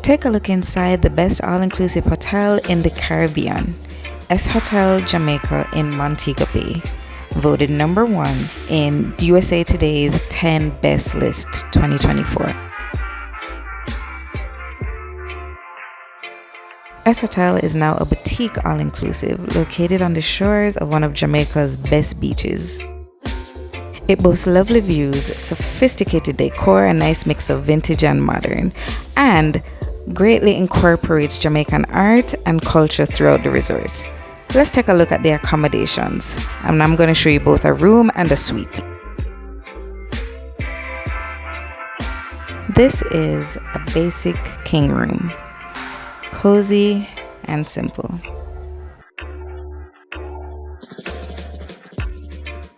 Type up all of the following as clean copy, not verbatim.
Take a look inside the best all-inclusive hotel in the Caribbean, Hotel Jamaica in Montego Bay, voted number 1 in USA Today's 10 Best List 2024. Hotel is now a boutique all-inclusive located on the shores of one of Jamaica's best beaches. It boasts lovely views, sophisticated decor, a nice mix of vintage and modern, and greatly incorporates Jamaican art and culture throughout the resort. Let's take a look at the accommodations, and I'm going to show you both a room and a suite. This is a basic king room. Cozy and simple.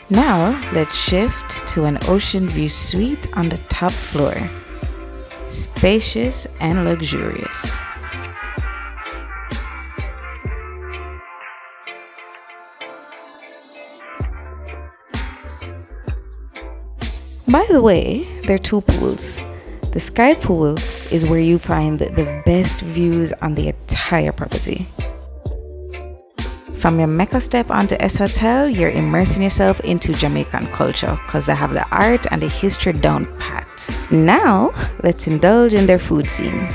Now let's shift to an ocean view suite on the top floor. Spacious and luxurious. By the way, there are 2 pools. The sky pool is where you find the best views on the entire property. From your Mecca step onto Hotel, you're immersing yourself into Jamaican culture because they have the art and the history down pat. Now, let's indulge in their food scene.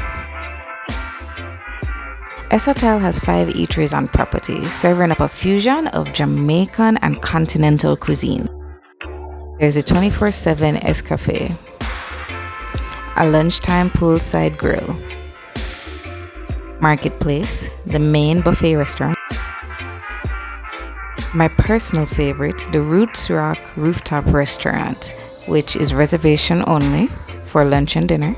Hotel has 5 eateries on property, serving up a fusion of Jamaican and continental cuisine. There's a 24/7 Cafe, a lunchtime poolside grill, marketplace, the main buffet restaurant, my personal favorite, the Roots Rock Rooftop Restaurant, which is reservation only for lunch and dinner,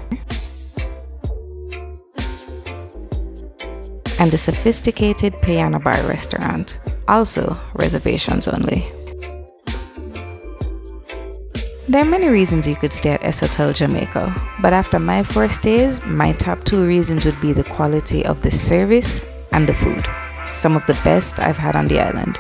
and the sophisticated Piano Bar Restaurant, also reservations only. There are many reasons you could stay at Hotel Jamaica, but after my 4 stays, my top 2 reasons would be the quality of the service and the food, some of the best I've had on the island.